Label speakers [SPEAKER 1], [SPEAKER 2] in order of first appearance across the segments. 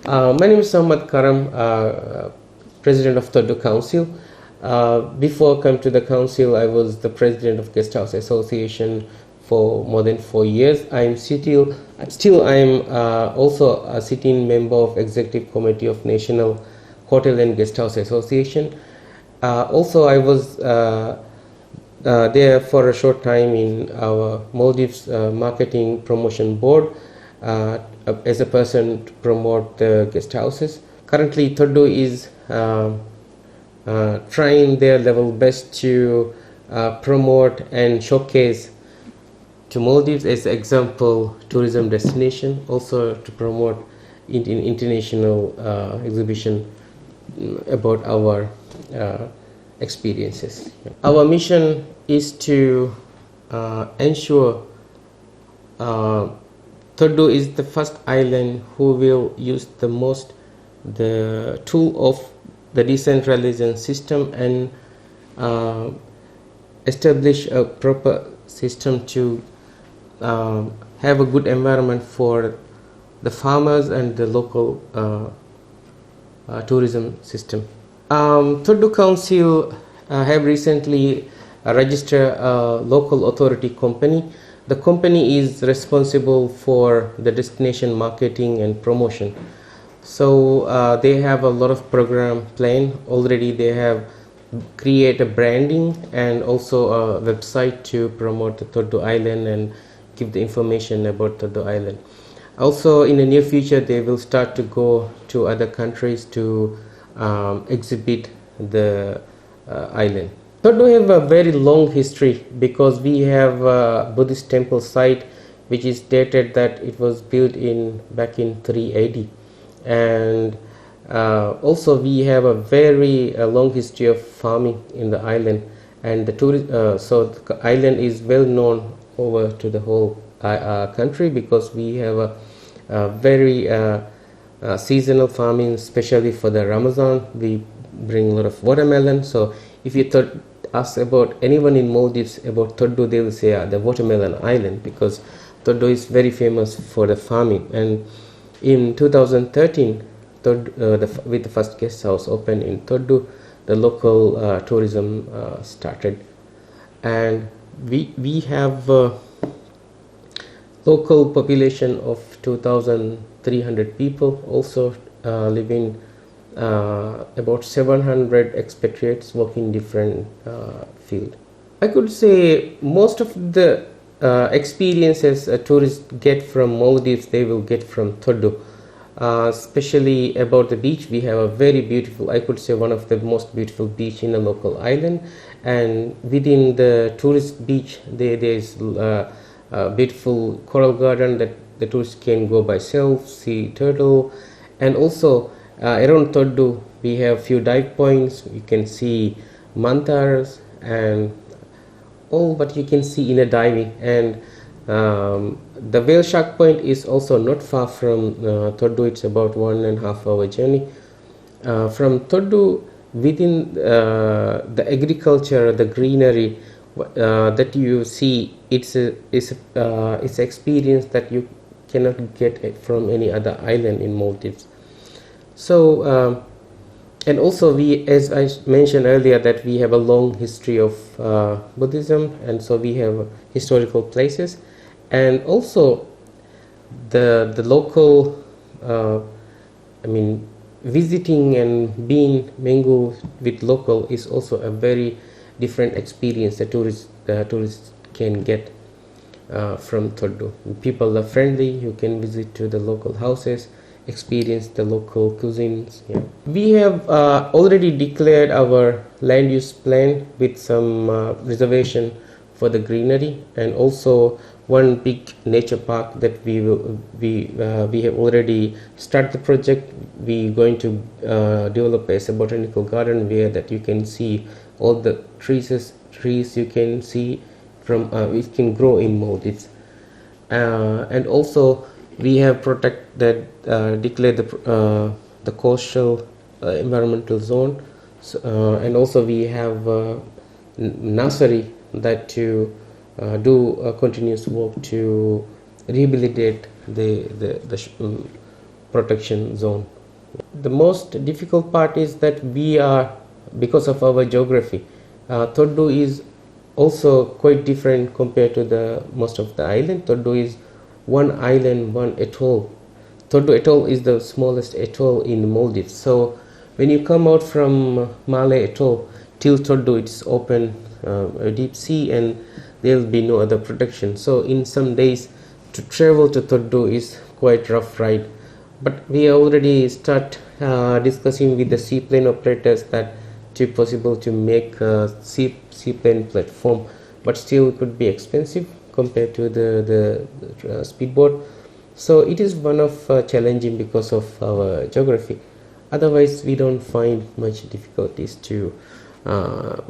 [SPEAKER 1] My name is Ahmad Karam, President of Thoddoo Council. Before coming to the council, I was the President of Guest House Association for more than 4 years. I am also a sitting member of Executive Committee of National Hotel and Guest House Association. Also, I was there for a short time in our Maldives Marketing Promotion Board as a person to promote the guest houses. Currently, Thoddoo is trying their level best to promote and showcase to Maldives as an example tourism destination, also to promote international exhibition about our experiences. Our mission is to ensure Thoddoo is the first island who will use the tool of the decentralization system and establish a proper system to have a good environment for the farmers and the local tourism system. Thoddoo Council have recently registered a local authority company. The company is responsible for the destination marketing and promotion. So they have a lot of program planned. Already they have created branding and also a website to promote the Thoddoo Island and give the information about Thoddoo Island. Also in the near future they will start to go to other countries to exhibit the island. Thoddoo have a very long history because we have a Buddhist temple site which is dated that it was built back in 380, and also we have a very long history of farming in the island, and so the island is well known over to the whole country because we have a very seasonal farming, especially for the Ramadan. We bring a lot of watermelon. So if you ask about anyone in Maldives about Thoddoo, they will say the watermelon island, because Thoddoo is very famous for the farming. And in 2013, with the first guest house opened in Thoddoo, the local tourism started, and we have local population of 2,300 people, also living about 700 expatriates working in different field. I could say most of the experiences tourists get from Maldives, they will get from Thoddoo. Especially about the beach, we have a very beautiful, I could say one of the most beautiful beach in the local island, and within the tourist beach there is a beautiful coral garden that the tourists can go by self, see turtle, and also around Thoddoo we have few dive points. You can see mantaras and all what you can see in a diving, and the whale shark point is also not far from Thoddoo. It's about 1.5 hour journey from Thoddoo. Within the agriculture, the greenery that you see, it's experience that you cannot get from any other island in Maldives. So and also we, as I mentioned earlier, that we have a long history of Buddhism, and so we have historical places, and also the local visiting and being mingled with local is also a very different experience that tourists can get from Thoddoo. People are friendly. You can visit to the local houses, experience the local cuisines. Yeah. We have already declared our land use plan with some reservation for the greenery, and also one big nature park that we have already started the project. We going to develop as a botanical garden where that you can see all the trees you can see from which can grow in Maldives, and also we have declared the coastal environmental zone, and also we have nursery that to do continuous work to rehabilitate the protection zone. The most difficult part is that we are, because of our geography, Thoddoo is also quite different compared to the most of the island. Thoddoo is one island, one atoll. Thoddoo atoll is the smallest atoll in Maldives. So when you come out from Malay atoll till Thoddoo, it's open, a deep sea, and there will be no other protection. So in some days to travel to Thoddoo is quite rough ride. But we already start discussing with the seaplane operators that it's possible to make a seaplane platform, but still it could be expensive compared to the speedboat. So it is one of challenging because of our geography. Otherwise, we don't find much difficulties to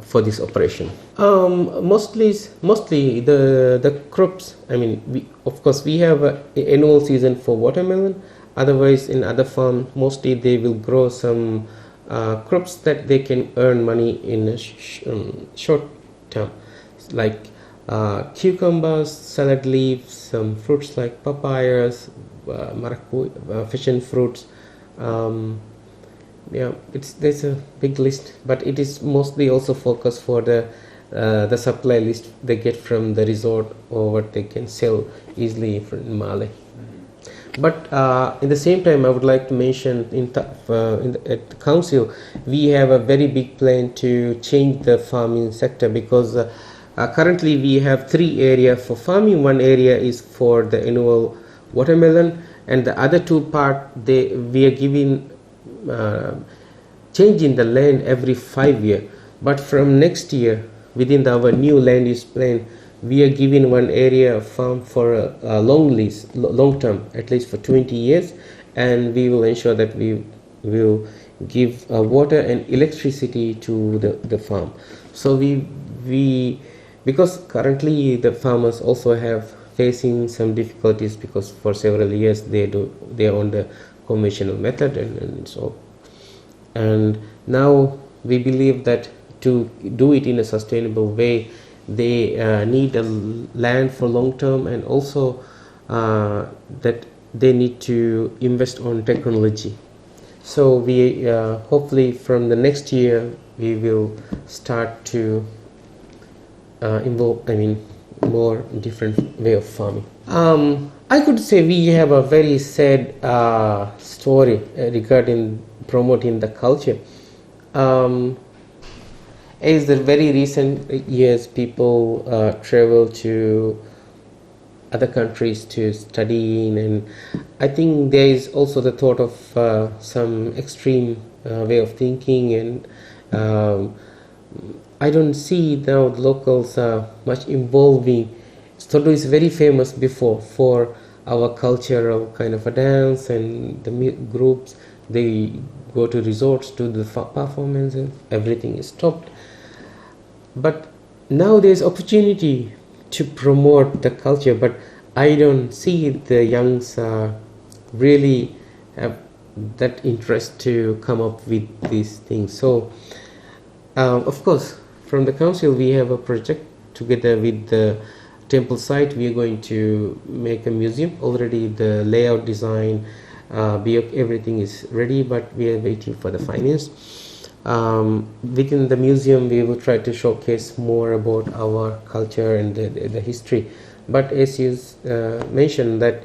[SPEAKER 1] for this operation. Mostly the crops. I mean, of course we have an annual season for watermelon. Otherwise, in other farms, mostly they will grow some crops that they can earn money in a short term, like cucumbers, salad leaves, some fruits like papayas, passion fruits. Yeah, there's a big list, but it is mostly also focused for the supply list they get from the resort or what they can sell easily from Malay. But in the same time, I would like to mention at the council, we have a very big plan to change the farming sector, because currently we have 3 areas for farming. One area is for the annual watermelon, and the other 2 part we are giving changing the land every 5 years. But from next year, within our new land use plan, we are giving one area of farm for a long lease, long term, at least for 20 years, and we will ensure that we will give water and electricity to the farm. So we because currently the farmers also have facing some difficulties, because for several years they are on the conventional method, and so, and now we believe that to do it in a sustainable way, they need a land for long term, and also that they need to invest on technology. So we hopefully from the next year we will start to involve, more different way of farming. I could say we have a very sad story regarding promoting the culture. As the very recent years, people travel to other countries to study, and I think there is also the thought of some extreme way of thinking, and I don't see now the locals are much involving. Thoddoo is very famous before for our cultural kind of a dance, and the groups, they go to resorts to the performances, everything is stopped. But now there's opportunity to promote the culture, but I don't see the youngs really have that interest to come up with these things. So of course from the council we have a project together with the temple site. We are going to make a museum. Already the layout design, everything is ready, but we are waiting for the finance. Within the museum we will try to showcase more about our culture and the history, but as you mentioned that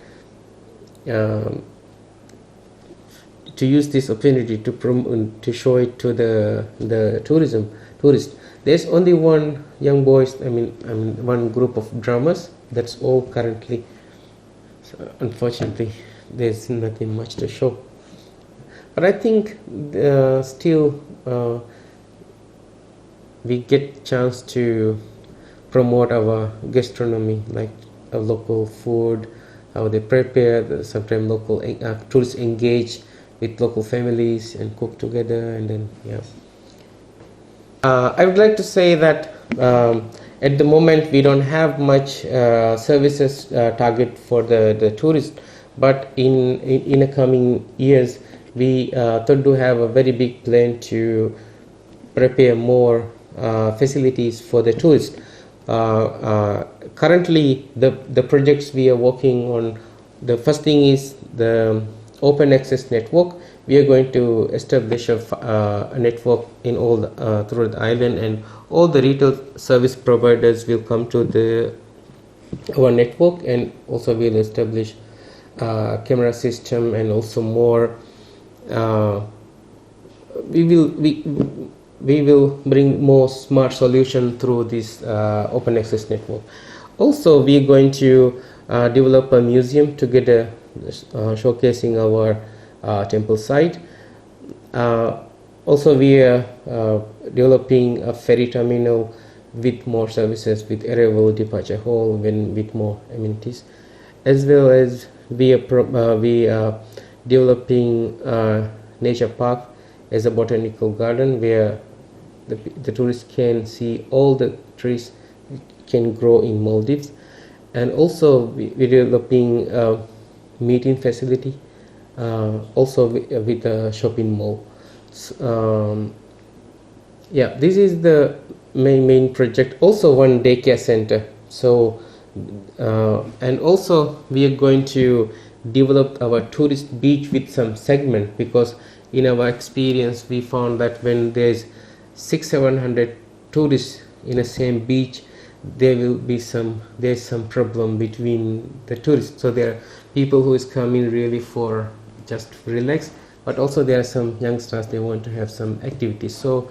[SPEAKER 1] to use this opportunity to show it to the tourists. There's only one young boys, one group of drummers, that's all currently. So unfortunately there's nothing much to show. But I think still we get chance to promote our gastronomy, like our local food, how they prepare. Sometimes local tourists engage with local families and cook together, and then I would like to say that at the moment we don't have much services target for the tourists, but in the coming years we Thoddoo have a very big plan to prepare more facilities for the tourists. Currently the projects we are working on, the first thing is the open access network. We are going to establish a network in all through the island, and all the retail service providers will come to our network, and also we'll establish camera system, and also more we will bring more smart solution through this open access network. Also, we are going to develop a museum together, showcasing our temple site. Also, we are developing a ferry terminal with more services, with arrival, departure hall, with more amenities, as well as we are developing nature park as a botanical garden, where the tourists can see all the trees can grow in Maldives. And also we're developing a meeting facility, also with a shopping mall. Yeah, this is the main project. Also one daycare center. So and also we are going to develop our tourist beach with some segment, because in our experience we found that when there's 600-700 tourists in the same beach, there's some problem between the tourists. So there are people who is coming really for just relax, but also there are some youngsters, they want to have some activities. So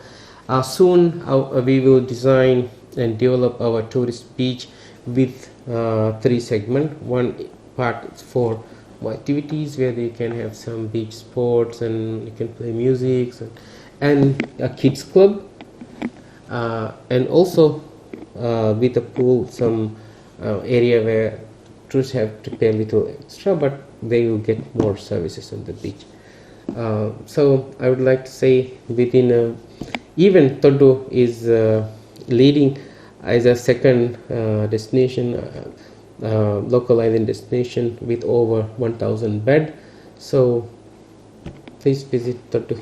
[SPEAKER 1] soon we will design and develop our tourist beach with 3 segments. One part is for activities where they can have some beach sports, and you can play music, and a kids club, and also with a pool, some area where tourists have to pay a little extra, but they will get more services on the beach. So I would like to say, within even Thoddoo is leading as a second destination, local island destination with over 1,000 bed. So please visit Thoddoo.